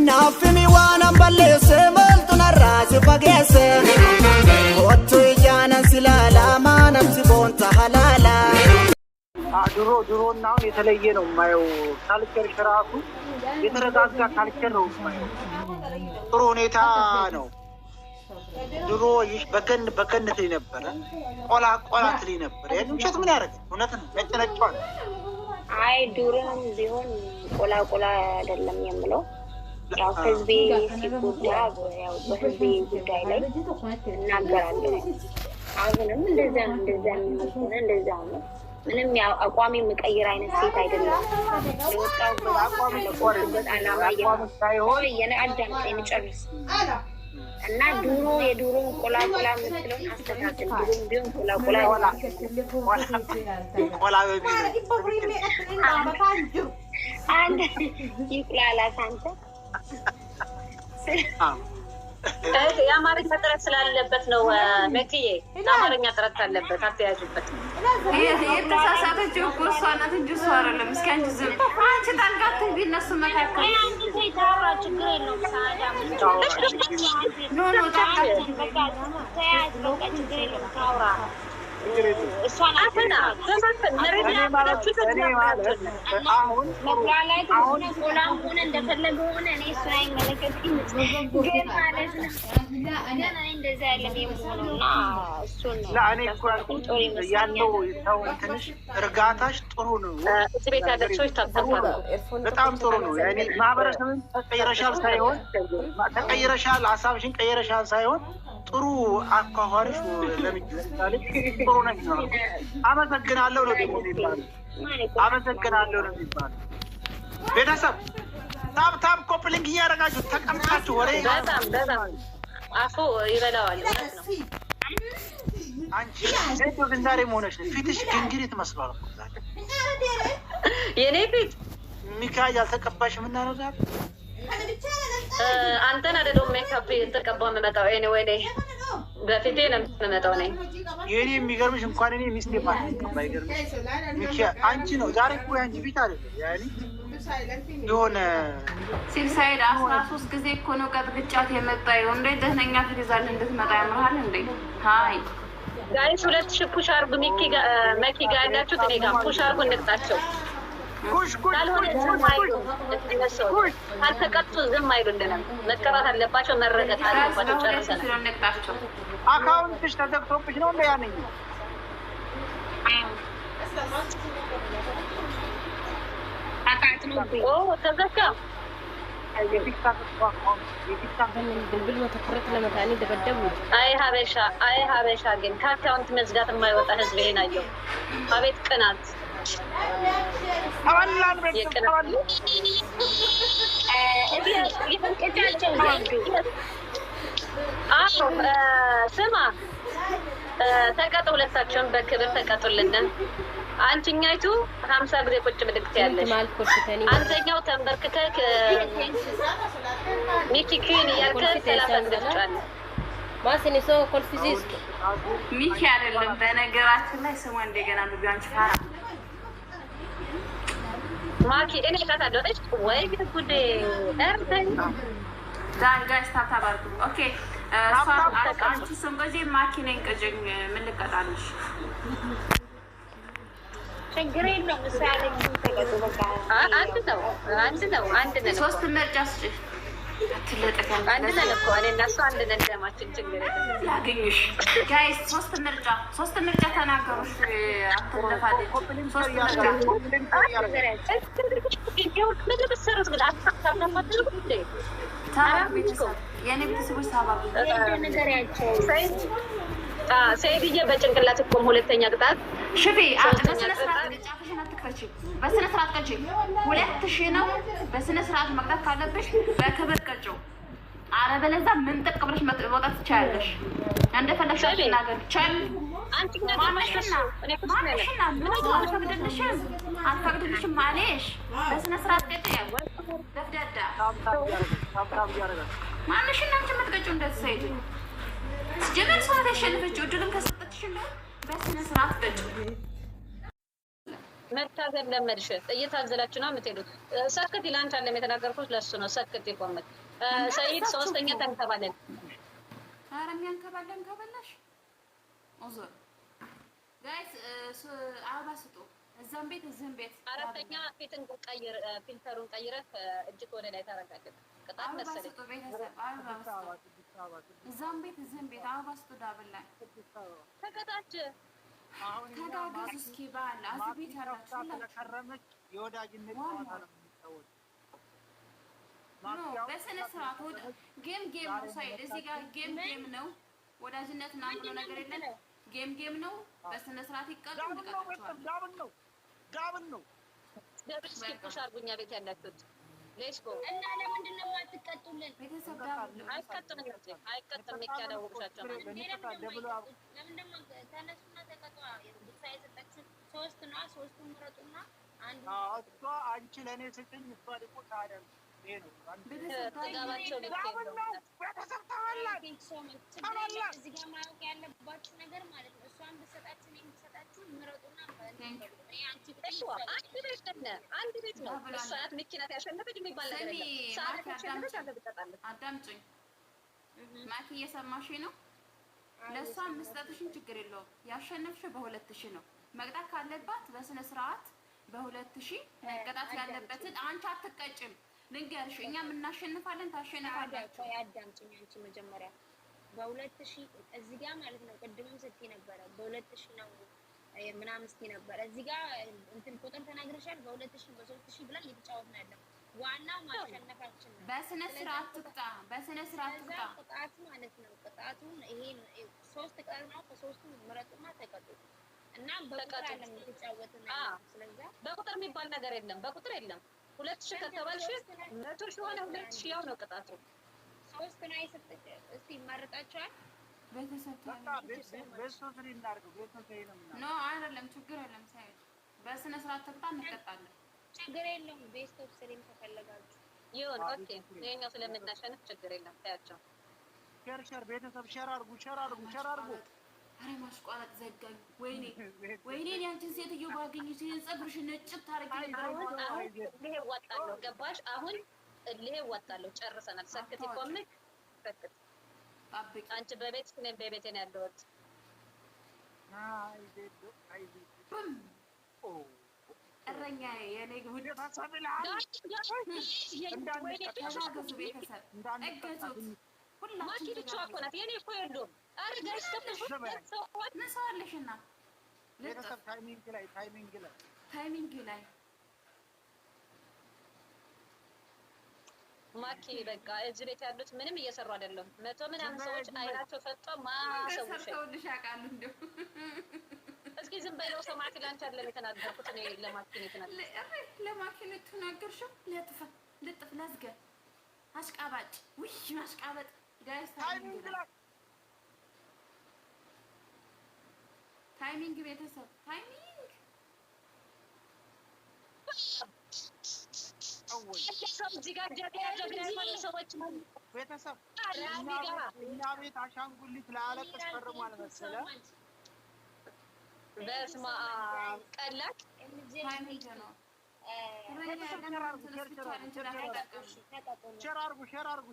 نافمي وانا مبلس ملتنا الراس فقيس وطو يجانا سلالا ما نمسي بونتا حلالا ድሮ እና አሁን የተለየ ነው የማየው። ካልቸር ሽራቱ የተረጋጋ ካልቸር ነው የማየው። ጥሩ ሁኔታ ነው። ድሮ በገነት ላይ ነበረ፣ ቆላት ላይ ነበረ። ውሸት ምን ያደርግ እውነት ነው። ነጭነጫው አይ ድሮም ቢሆን ቆላ አይደለም የምለው ያው ህዝቤ ሲጎዳ ያው በህዝቤ ጉዳይ ላይ እናገራለሁ። አሁንም እንደዛ ነው። ምንም ያው አቋሚ መቀየር አይነት ሴት አይደለም። ለወጣው በአቋሚ ለቆርበት አላማ ሳይሆን የነአዳም ጨርስ እና የዱሮ ቆላ መስሎን አስተካክል ቢሆን ቆላ አንድ ይቅላላ ሳንተ የአማርኛ ጥረት ስላለበት ነው። መክዬ የአማርኛ ጥረት አለበት። አትያዥበት። የተሳሳተችው እኮ እሷ ናት እንጂ እሷ አይደለም። እስኪ አንቺ ዝም አንቺ ጣልቃት ቢነሱ መካከል ችግር የለውም። ታውራ እሷን አፈና በመፈን መረጃ አሁን መብራላይ አሁን ቆላም ሆነ እንደፈለገ ሆነ እኔ እሱ አይመለከትም። ግን ማለት ነው ገና እንደዛ ያለ የሆነና እሱን ለአኔ ያለው ሰው ትንሽ እርጋታሽ ጥሩ ነው። እዚህ ቤት ያለ ሰዎች ታጣጣሉ በጣም ጥሩ ነው። ያኔ ማህበረሰብን ተቀይረሻል፣ ሀሳብሽን ቀይረሻል ሳይሆን ጥሩ አኳኋርሽ ለምሳሌ ጥሩ ነው። አመሰግናለሁ ነው ደግሞ የሚባለው። አመሰግናለሁ ነው የሚባለው። ቤተሰብ ታብ ኮፕሊንግ እያደረጋችሁ ተቀምጣችሁ ወሬ በጣም አፉ ይበላዋል ማለት ነው። አንቺ ዘንዶ ግን ዛሬ ሆነሽ ፊትሽ ግንግሪት መስሏል እኮ ዛሬ የኔ ፊት ሚካኤል አልተቀባሽም እና ነው ዛሬ አንተን አይደለም ሜካፕ ተቀባው መጣው ኤኒዌይ ነኝ በፊቴ ነው የምመጣው ነኝ። የኔ የሚገርምሽ እንኳን እኔ ሚስቴ ማለት ነው ባይገርምሽ ሚካኤል አንቺ ነው ዛሬ እኮ አንቺ ፊት አይደለም ያኔ የሆነ ሲሳይድ 13 ጊዜ እኮ ነው ቀጥቅጫት የመጣው። እንዴ ደህነኛ ፊት ይዛል እንድትመጣ ያምራል እንዴ? ሃይ ጋይስ 2000 ፑሽ አርጉ መኪ ጋር ያላችሁት እኔ ጋር ፑሽ አርጉ እንቅጣቸው። ካልተቀጡ ዝም አይሉልንም። መቀጣት አለባቸው፣ መረቀጥ አለባቸው። ጨርሰናል። አካውንትሽ ተዘግቶብሽ ነው እንዴ? ያንኝ ተዘጋ። አይ ሀበሻ ግን ከአካውንት መዝጋት የማይወጣ ህዝብ ይሄን አየው። አቤት ቅናት! ስማ ተቀጡ፣ ሁለታቸውን በክብር ተቀጡልን። አንቺኛይቱ 50 ጊዜ ቁጭ ብድግት ያለሽ፣ አንተኛው ተንበርክከክ ሚኪኪን ያልከ 30 ጊዜ ትጫለሽ። ማስኔ ሰው ኮልፊዚስ ሚኪ አይደለም። በነገራችን ላይ ስሙ እንደገና ነው ቢያንቺ ፋራ ማኪ እኔ ካታለው እሺ ወይ ጉዴ እርተኝ ጋይስ ታታባርኩ ኦኬ አንቺ ሰንበዜ ማኪ ነኝ ቀጀኝ ምን ልቀጣልሽ? ችግር የለውም። ምሳሌ ተቀጡ በቃ አንድ ነው ሶስት ምርጫ ስጭ አትለጠቀም። አንድ ነው እኮ እኔ እና እሱ አንድ ነን። ደማችን ችግር የለም። ያገኝሽ ጋይስ ሶስት ምርጫ ተናገሩ። አትለፋለ ሶስት ሰይድዬ በጭንቅላት እኮ ሁለተኛ ቅጣት ሽፊ በስነ ስርዓት ቀጭ 2000 ነው። በስነ ስርዓት መቅጣት ካለብሽ በክብር ቀጭው። አለበለዚያ ምን ጥቅ ብለሽ መውጣት ትችያለሽ። እንደፈለግሽ ተናገር። ቻል አንቺ አልፈቅድልሽም ማለሽ በስነ ስርዓት ቀጭ። ደፍዳዳ ማንሽና አንቺ የምትቀጭው እንደዚህ ሰይድ ጀመር ሰው ተሸነፈች። እድልን ከሰጠችሽ በስነ ስርዓት ቀጭ። መታገል ለመድሽ እየታዘላችሁ ነው የምትሄዱት። ሰክት ይላንቻ አለም የተናገርኩት ለሱ ነው። ሰክት ይቆምጥ ሰይድ ሶስተኛ ተንከባለን። ኧረ የሚያንከባለን ከበላሽ ኦዞር ጋይስ አበባ ስጡ። እዛም ቤት እዚህም ቤት። አራተኛ ፊልተሩን ቀይረህ እጅግ ወደ ላይ ታረጋለህ። ቅጣት መሰለኝ። ስጡ ቤተሰብ አበባ ስጡ። እዛም ቤት እዚህም ቤት አበባ ስጡ። ዳብል ላይ ተቀጣች። ተጋገዙ እስኪ ባል እዚህ ቤት ያላችሁ ለከረመች የወዳጅነት ጨዋታ ነው የሚጫወት። በስነ ስርዓት ጌም ነው። ሳይድ እዚህ ጋር ጌም ነው። ወዳጅነት እና ብሎ ነገር የለም። ጌም ነው። በስነ ስርዓት ይቀጡ። ጋብን ነው ደብል ስኪፕ አርጉኛ ቤት ያላችሁት ሌትስ ጎ። እና ለምንድን ነው የማትቀጡልን? ቤተሰብ ጋር አይቀጥም የሚያዳውቁሻቸው ለምንድን ነው ተነሱና ተቀጧ። ብቻ የሰጠችን ሶስት ነው። ሶስቱን ምረጡና አንዱ እሷ አንቺ ለእኔ ስጭኝ፣ እሷ ደግሞ ታዲያ ተጋባቸው ቤተሰብ ተበላን። እዚህ ጋር ማወቅ ያለባችሁ ነገር ማለት ነው። እሷን ብሰጣችሁ እኔም ብሰጣችሁ ምረጡና አንድ ቤት ነው። እሷ ናት መኪናት ያሸነፈች የሚባል ነገር የለም። አዳምጪኝ ማኪ፣ እየሰማሽ ነው? ለእሷ መስጠትሽን ችግር የለውም። ያሸነፍሽው በ2000 ነው። መቅጣት ካለባት በስነ ስርዓት በ2000 መቀጣት ያለበትን አንቺ አትቀጭም። ልንገርሽ፣ እኛም እናሸንፋለን፣ ታሸንፋላችሁ። ያዳምጪኝ አንቺ መጀመሪያ በ2000 እዚህ ጋር ማለት ነው። ቅድምም ስትይ ነበረ በ2000 ነው ምናምን ስትይ ነበረ። እዚህ ጋር እንትን ቁጥር ተናግረሻል። በ2000 በ3000 ብለን እየተጫወትን ያለው ዋናው ማሸነፋችን ነው። በስነ ስርዓት ትቅጣ፣ በስነ ስርዓት ትቅጣ። ቅጣቱ ማለት ነው። ቅጣቱን ይሄ 3 ቅጣት ነው። ከ3ቱ ምረጡና ተቀጡ እና በቁጥር አይደለም የተጫወትን ነው። ስለዚህ በቁጥር የሚባል ነገር የለም። በቁጥር የለም። 2000 ከተባልሽ 100 ሆነ 2000 ያው ነው ቅጣቱ። 3 ነው የሰጠች። እስቲ ይመርጣቸዋል። ቤተሰብ ኖ አይደለም፣ ችግር የለም። ሳይድ በስነ ስርዓት ተቅጣ፣ እንቀጣለን። ችግር የለውም። ቤስት ኦፍ ስሪም ከፈለጋችሁ ይሁን። ኦኬ፣ ይሄኛው ስለምናሸንፍ ችግር የለም። ታያቸው ሸር ቤተሰብ ሸር አድርጉ። አሬ ማሽቋለጥ ዘጋኝ። ወይኔ ያንቺን ሴትዮ ባገኝ ሲን ጸጉርሽን ነጭት ታረጊ ነበር። ይሄ ወጣለው ገባሽ? አሁን ይሄ ወጣለው። ጨርሰናል። ሰክት ይቆምክ ሰክት ጠብቂ። አንቺ በቤት እኔ በቤቴ ነው ያለሁት። እረኛ የኔ ጉድ ተጋገዙ። ቤተሰብ እገዙት። ሁላችሁ ብቻ እኮ ናት የኔ እኮ የለውም። አርጋሽ ምን ሰው አለሽና ቤተሰብ ታይሚንግ ላይ ማኪ በቃ እዚህ ቤት ያሉት ምንም እየሰሩ አይደለም። 100 ምናምን ሰዎች አይናቸው ፈጥጦ ማሰውሽ ሰርተውልሽ ያውቃሉ። እንደው እስኪ ዝም በለው። ሰማት ላንቺ አይደለም የተናገርኩት እኔ ለማኪ ነው የተናገርኩት። ለማኪ ነው የተናገርሽው። ልጥፍ ለዝገ አሽቃባጭ ውይ ማሽቃበጥ ጋይስ ታይሚንግ ቤተሰብ ታይሚንግ ቤተሰብ እኛ ቤት አሻንጉሊት ለአለቅስ ፈርሟል መሰለህ። በስመ አብ ቀላቅ ታይሚንግ ነው። ሸር አድርጉ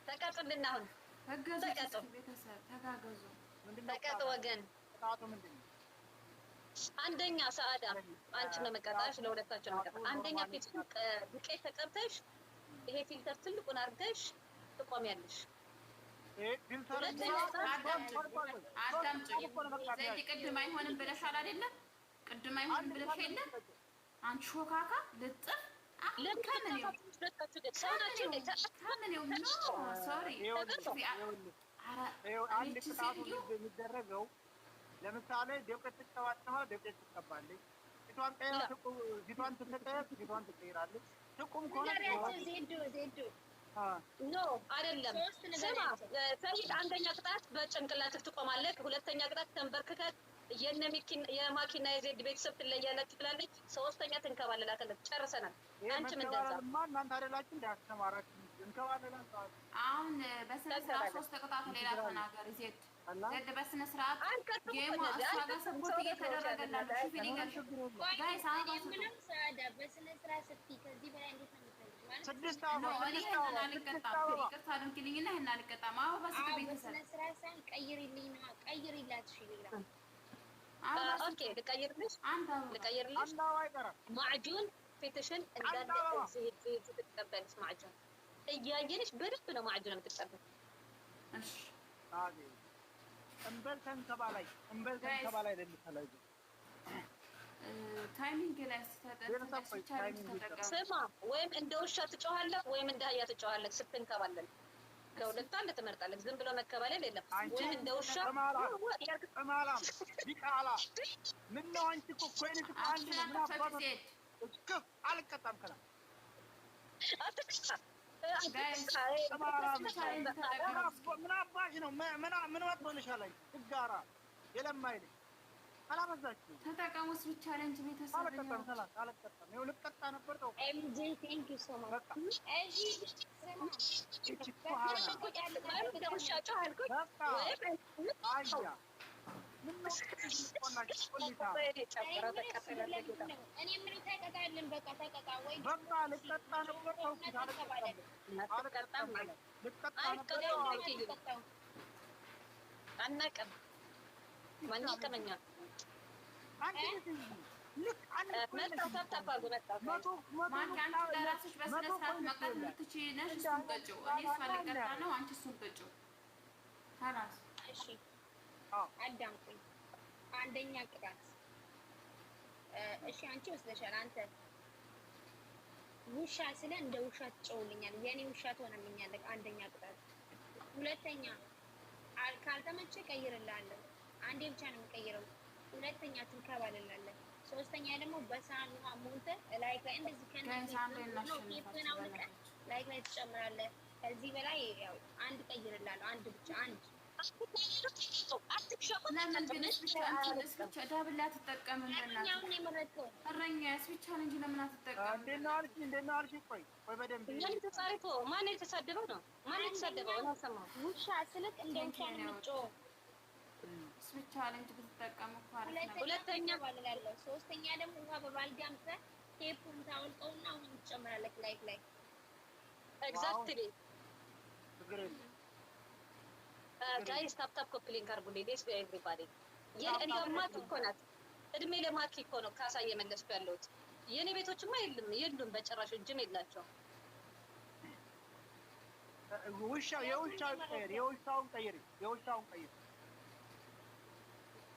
ተቀጡልና አሁን ተጋገዙ። ቤተሰብ ተጋገዙ። ተቀጡ ወገን። ቅጣቱ ምንድን ነው? አንደኛ ሰዓዳ አንቺ ነው መቀጣሽ፣ ለሁለታችሁ ነው መቀጣሽ። አንደኛ ዱቄት ተቀብተሽ ይሄ ፊልተር ትልቁን አድርገሽ ትቆሚያለሽ። አዳምጪኝ። ቅድም አይሆንም ብለሻል አይደለም? ቅድም አይሆንም ብለሽ የለም? አንቺ ሾካካ ልጥፍ የሚደረገው ለምሳሌ ዱቄት ትቀባጥፋ፣ ዱቄት ትቀባለች። ፊቷን ትቀየር፣ ፊቷን ትቀይራለች። ትቁም ከሆነ ኖ አይደለም። ስማ ሰይድ፣ አንደኛ ቅጣት በጭንቅላትህ ትቆማለህ። ሁለተኛ ቅጣት ተንበርክከህ የማኪና የዜድ ቤተሰብ ትለያላችሁ ትላለች። ሶስተኛ ትንከባለላታለች። ጨርሰናል። አንቺም እንደዛ እናንተ አይደላችሁ እንዳስተማራችሁ እንከባለላችሁ። አሁን በስነ ስርዓት 3 ቅጣት ሌላ ተናገር ዜድ ዘድ በስነ ስርዓት ጌሙ እሷ ጋር ሰፖርት እየተደረገላት ነው። ሹፊ ሊጋሽ ጋይስ ምንም ሰዓዳ በስነ ስርዓት ስትይ ከዚህ በላይ እንዴት ነው የምትፈልጊው? ማለት ስድስት ነው እኔ ይሄን አልቀጣም። ይቅርታ አድርግልኝና ይሄን አልቀጣም። አዎ በስነ ቤተሰብ በስነ ስርዓት ሳይሆን ቀይሪልኝ ነው ቀይሪላት። እሺ ሌላ ኦኬ ልቀይርልሽ ማዕጁን ፊትሽን እንዳለ እዚህ ትቀበልሽ ማዕጁን እያየንሽ በደንብ ነው ማዕጁን የምትቀበል። እሺ እንበልተን ተባላይ ለምትላዩ ታይሚንግ ላይ ስማ፣ ወይም እንደ ውሻ ትጮሃለህ ወይም እንደ አህያ ትጮሃለህ ስትንከባለል። ከሁለቱ አንድ ትመርጣለህ። ዝም ብሎ መከባለል የለም። ወይም እንደ ውሻ ተማላም ቢቃላ ምን ነው አንቺ እኮ ኮይንት አንድ ምን አባቱ እስከ አልቀጣም ከላ ምን አባሽ ነው ምን ወጥቶልሻል? ትጋራ የለማይል አላበዛችሁ ተጠቀሙ። ስዊች ቻሌንጅ ቤተሰብ አልቀጣም ይኸው ልቀጣ ነበር ተው ኤምጂ ቴንክ ዩ ሶ ማች እሺ እኔ ምን ተቀጣልን? በቃ ተቀጣ ወይ በቃ ልቀጣ ነበር ተው አናቀም ማን ይቀመኛል? ለራስሽ በስነ ስርዓት መቅጣት የምትችይ ነሽ። እሱን ቀጭው። እኔ እሷን ልቀጣ ነው፣ አንቺ እሱን ቀጭው። ታላስ እሺ አዳምጪኝ። አንደኛ ቅጣት እሺ አንቺ ወስደሻል። አንተ ውሻ ስለ እንደ ውሻ ትጨውልኛል። የኔ ውሻ ትሆነልኛለህ። አንደኛ ቅጣት። ሁለተኛ ካልተመቸ ቀይርልሃለሁ። አንዴ ብቻ ነው የምቀይረው። ሁለተኛ ትንከባለላለህ። ሶስተኛ ደግሞ በሳህን ውሃ ሞልተህ ላይክ ላይ እንደዚህ ከነዚህ አውልቀህ ላይክ ላይ ትጨምራለህ። ከዚህ በላይ ያው አንድ ቀይርልሃለሁ። አንድ ብቻ አንድ ለምን ግን ስዊች ዳብል አትጠቀምም? ያኛውን የመረጥከው እረኛ ስዊች ቻሌንጅ ለምን አትጠቀምም? እንዴት ነው አልሽ? ቆይ በደንብ ማን የተሳደበው ነው? ማን የተሳደበው ነው? ሰማሁ ውሻ ስልክ እንደ ውሻ ነው የምትጮህ። ስዊች ቻሌንጅ ብትጠቀሙ ማለት ነው። ሁለተኛ ባልላለሁ። ሶስተኛ ደግሞ ውሃ በባልዲ አምጥተህ ቴፑን ታወልቀውና አሁን ትጨምራለህ ላይክ ላይ ኤግዛክትሊ ጋይስ ታፕታፕ ኮፕሊንግ አርጉልኝ። ዴስ ኤቭሪባዲ የእኔ ማኪ እኮ ናት። እድሜ ለማኪ እኮ ነው ካሳ እየመለስኩ ያለሁት። የኔ ቤቶችማ የሉም በጭራሽ እጅም የላቸውም። የውሻውን ቀይር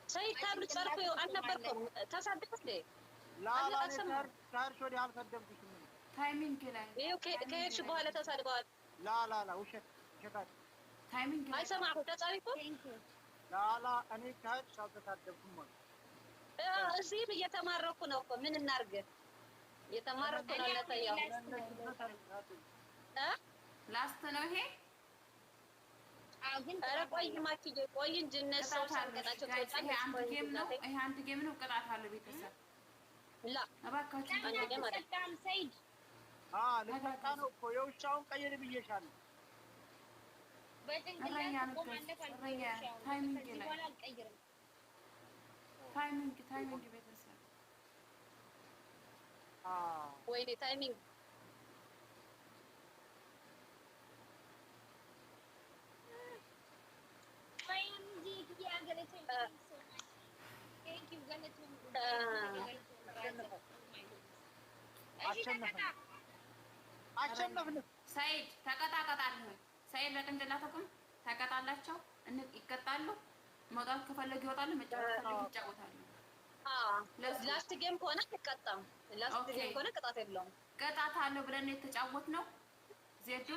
ሰይድ ታብሉ ጸርፎ አልነበርኩም። ተሳደብኩ እንዴ? ታርሽ ወዲህ አልሰደብኩሽም። ታይሚንግ ላይ ይኸው ከሄድሽ በኋላ ተሳድበዋል። ላላ ውሸት ታይሚንግ ላይ አይሰማሁም። ተጻሪኩ ላላ እኔ ከሄድሽ አልተሳደብኩም ማለት እዚህም እየተማረኩ ነው እኮ ምን እናድርግ? እየተማረኩ ነው። ለታያው ላስት ነው ይሄ። ኧረ ቆይ ማኪዬ ቆይ እንጂ እነሱ ሳንቀጣቸው ይሄ አንድ ጌም ነው። ቅጣት አለው ቤተሰብ ላ እባካችሁ አንድ ጌም አለ። ሰይድ ልቀጣ ነው እኮ የውሻውን ቀይር ብዬሻለሁ። ታይሚንግ ቤተሰብ ወይኔ ታይሚንግ አሸነፍን። ሰይድ ተቀጣቀጣለህ። ሰይድ ለቅንጅላት አቁም። ተቀጣላቸው ይቀጣሉ። መውጣት ከፈለጉ ይወጣሉ። መጫወት ከፈለጉ ይጫወታሉ። ላስት ጌም ከሆነ አይቀጣም። ላስት ጌም ከሆነ ቅጣት የለውም። ቅጣት አለው ብለን የተጫወትነው ዜዶ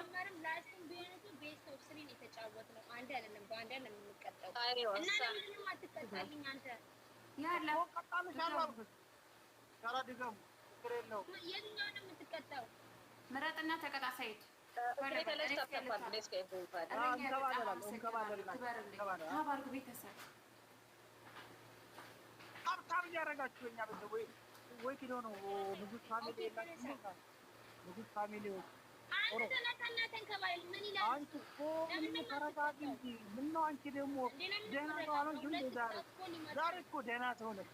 ላስት ቢሆንቱ ቤስት ኦፍ 3 ነው የተጫወትነው። አንድ አይደለም በአንድ አይደለም የምንቀጣው። እና ምንም አትቀጣልኝ አንተ ያላ ቀጣልሽ አልኩት። ኧረ ድገሙ ችግር የለውም። የትኛውን ነው የምትቀጣው? ምረጥና ተቀጣ። ሰይድ ታባርጉ ቤተሰብ ሀብታም እያደረጋችሁ የእኛ ቤተሰብ ወይ ኪሎ ነው ንጉስ ፋሚሊ የላችሁ ንጉስ ፋሚሊዎች አንተ ተነሳና ተንከባይል ምን ይላል? አንቺ እኮ ተረጋጊ እንጂ ምነው አንቺ ደግሞ ደህና ሰው አልሆንሽ እንዴ? ዛሬ እኮ ደህና ሰው ነሽ።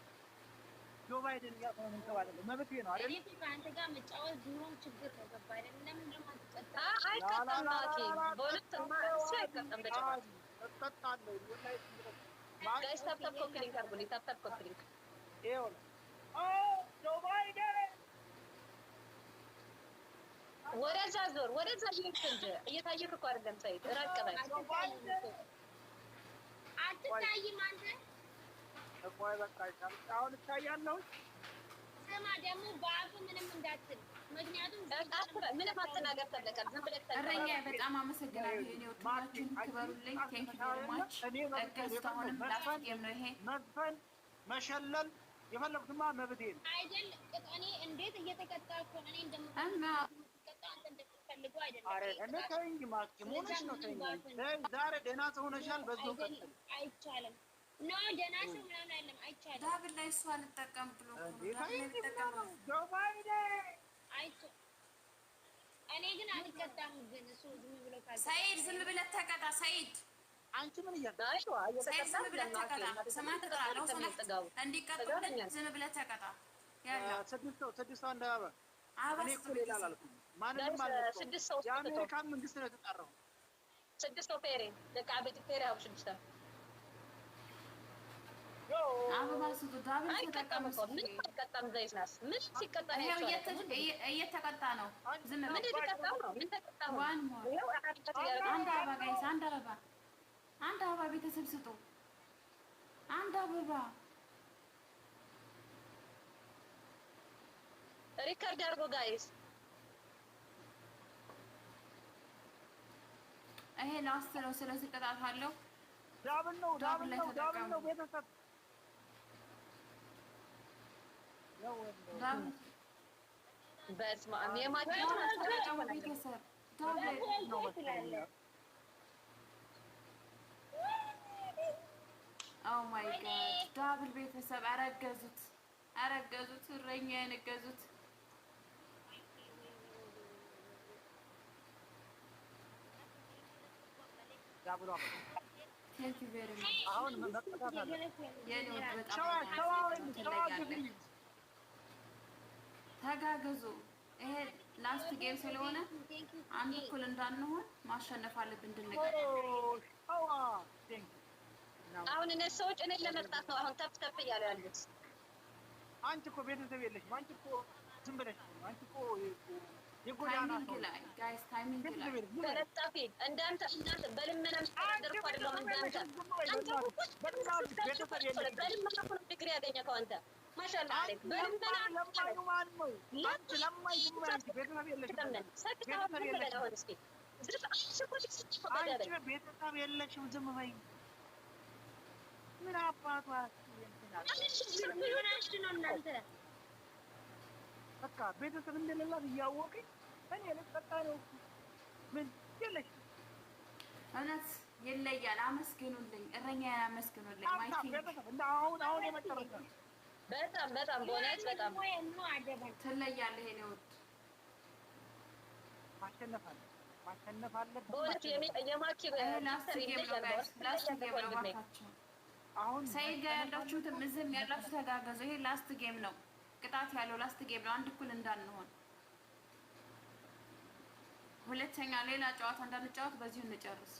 ጆ ባይደን እያልኩ ነው የምንከባለለው። መብቴ ነው አይደል? እኔ ከአንተ ጋር መጫወት ድሮም ችግር ነው። ገባህ አይደል? ለምን ደግሞ አትቀጣ? አይቀጣም ማኪ በሁለቱም እሱ አይቀጣም። በጨዋታ እጠጣለሁ። ጋይስ ታፕታፕ ኮክሊንግ አድርጉልኝ። ታፕታፕ ኮክሊንግ ይኸውልህ ጆ ባይደን ወደዛ ዞር፣ ወደዛ ሊንክ እንጂ እየታየክ እኮ አይደለም። ሰይድ ራቅ በል። አትታይም አንተ። ቆይ በቃ አሁን እታያለሁ። ስማ ደግሞ በአፍ ምንም እንዳትል፣ ምክንያቱም ምንም አትናገር። ተለቀል ዝም ብለህ እረኛ በጣም አመሰግናለሁ። የኔ ወጣቶችን ክበሩልኝ። ቴንክ ዩ ቬሪ ማች። እስካሁንም ላስጌም ነው ይሄ መዝፈን መሸለል የፈለኩትማ መብቴ ነው አይደል? እኔ እንዴት እየተቀጣ እኮ እኔ እንደምፈልገው አንተ እንደምትፈልገው አይደለም። አረ እኔ ተይኝ ማኪ ሞነሽ ነው ተይኝ። ዛሬ ደህና ሰው ሆነሻል። በዚሁ ቀጥል። አይቻልም ኖ ደህና ሰው ምናምን አይደለም። አይቻልም። ዳብል ላይ እሱ አልጠቀም ብሎ እኔ ግን አልቀጣም። ግን እሱ ዝም ብሎ ካለ ሰይድ ዝም ብለህ ተቀጣ። ሰይድ አንቺ ምን እያልሽ ሰይድ ዝም ብለህ ተቀጣ። ስማን ትጠራለህ እንዲቀጡልህ ዝም ብለህ ተቀጣ። ያላ ስድስት ሰው እንዳያበ እኔ እኮ ሌላ አላልኩም። ማንንም አልኩ። የአሜሪካን መንግስት ነው የተጠራው። ስድስት ሰው ፌሬ ደቃ ቤት ፌሬ አብ ስድስት አበባ ስጡ። ዳብል ተጠቀሙ። ምን ተቀጣም? ዘይስናስ ምን ሲቀጣ ነው? እየተቀጣ ነው። ዝም ምን ተቀጣው ነው? ምን ተቀጣው? ዋን ሞር አንድ አበባ ጋይስ፣ አንድ አበባ፣ አንድ አበባ ቤተሰብ ስጡ። አንድ አበባ ሪከርድ አድርጎ ጋይስ። ይሄ ላስት ነው። ስለዚህ ቅጣት አለው። ዳብል ነው፣ ዳብል ነው፣ ዳብል ነው ቤተሰብ በስመ አብ የማኪ ቤተሰብ ዳብል ነው። ኦ ማይ ጋድ ዳብል ቤተሰብ አረገዙት፣ አረገዙት። እረኛ የነገዙት ዳብሏ ቴንክ ዩ ቬሪ ማች። አሁን መጥፋት አለ። የኔ በጣም ተጋገዙ። ይሄ ላስት ጌም ስለሆነ አንድ እኩል እንዳንሆን ማሸነፍ አለብን እንድንቀር። አሁን እነሱ ሰዎች እኔን ለመቅጣት ነው አሁን ተፍ ተፍ እያሉ ያሉት። አንቺ እኮ ቤተሰብ የለሽም። አንቺ እኮ ዝም ብለሽ አንቺ እኮ የጎዳና ታይሚንግ ላይ ጋይስ፣ ታይሚንግ ላይ ተለጣፊ እንዳንተ በልመናም ተደርቆ አይደለም። እንዳንተ በልመና እኮ ነው ዲግሪ ያገኘከው አንተ። ማሻአላህ አለክ። በልመና ማን ነው አንቺ ለማይ ዝም ብለሽ ቤተሰብ የለሽም። አንቺ ቤተሰብ የለሽም። ዝም በይ። ምን አባቷ በቃ ቤተሰብ እንደሌላት እያወቅኝ እኔ ልጠጣ ነው። ምን የለሽ እውነት ይለያል። አመስግኑልኝ፣ እረኛዬን አመስግኑልኝ። ማይቲ አሁን የመጨረሻ በጣም በጣም በእውነት በጣም ትለያለህ። የኔ ውድ ማሸነፍ አለብን። በእውነት የማኪ ላስት ጌም ነው ጋይስ፣ ላስት ጌም ነው ባካችሁ። አሁን ሰይድ ጋር ያላችሁትም እዚህም ያላችሁ ተጋገዙ። ይሄ ላስት ጌም ነው፣ ቅጣት ያለው ላስት ጌም ነው። አንድ እኩል እንዳንሆን፣ ሁለተኛ ሌላ ጨዋታ እንዳንጫወት በዚሁ እንጨርስ።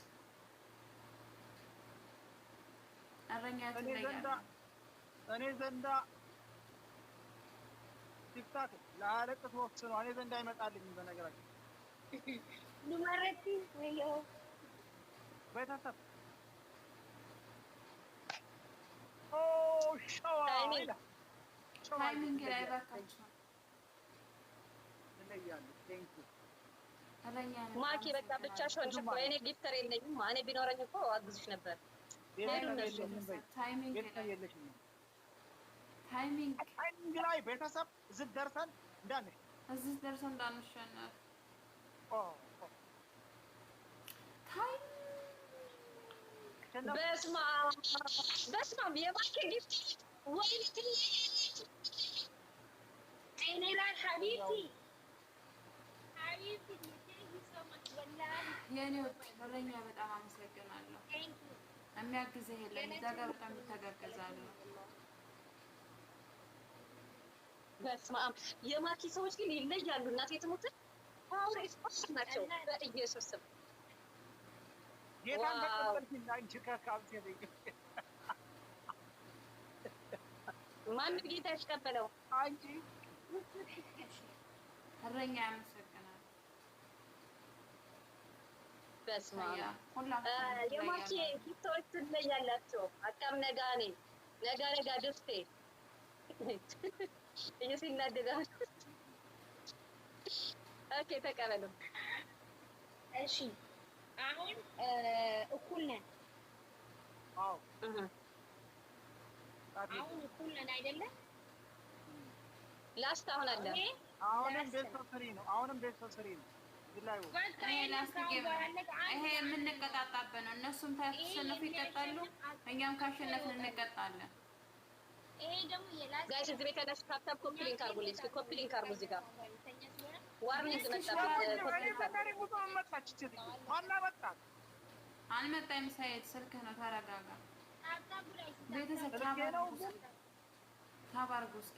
እረኛ ትለያለህ። እኔ ዘንዳ ቲክታክ ለአለቅት ወቅት ነው። እኔ ዘንዳ አይመጣልኝም። በነገራችን ኑመረቲ ወዮ ቤተሰብ ሸዋ ታይሚንግ ላይ ባካችሁ ትለያለሽ። ቴንክ ዩ እረኛ ማኪ በቃ ብቻሽ ሆንሽ እኮ። እኔ ጊፍተር የለኝም። እኔ ቢኖረኝ እኮ አግዝሽ ነበር። ታይሚንግ ላይ ቤተሰብ እዚህ ደርሰን እንዳንሽ እዚህ ደርሰን እንዳንሸነፍ በስመ አብ የማኪ ጊፍት ወይኔ እኔ ላይ ሐቢብቲ የኔ ወጥ እረኛ በጣም አመሰግናለሁ። የሚያግዝህ የለም እዛ ጋር በጣም ይተጋገዛሉ። በስመ አብ የማኪ ሰዎች ግን ይለያሉ። እናቴ ትሙት ፓወር ኤክስፐርት ናቸው። በኢየሱስ ስም ጌታን ተቀበልኩኝ። አንቺ ከካምቴ ማን ጌታ ያስቀበለው? አንቺ እረኛ ያመሰግናል። በስመ አብ ሁላችሁም የማኪ ሰዎች ትለያላቸው። አቃም ነጋኔ ነጋ ደስቴ እየሲናደዳል። ኦኬ ተቀበሉ። እሺ አሁን እኩል ነን። አዎ አሁን እኩል ነን አይደለም? ላስት አሁን አለ። አሁንም ቤተሰሪ ነው። አሁንም ቤተሰሪ ነው። ይላዩ ይሄ የምንቀጣጣበት ነው። እነሱም ታሸነፉ ይቀጣሉ፣ እኛም ካሸነፍን እንቀጣለን። ይሄ ደግሞ የላስ ጋይስ እዚህ ቤት ያላችሁ ታፕታፕ ኮፒ ሊንክ አድርጉልኝ። እስኪ ኮፒ ሊንክ አድርጉ። እዚህ ጋር ዋርኒንግ መጣ። አልመጣም። ሳይድ ስልክህ ነው። ተረጋጋ። ቤተሰብ ታባርጉ እስኪ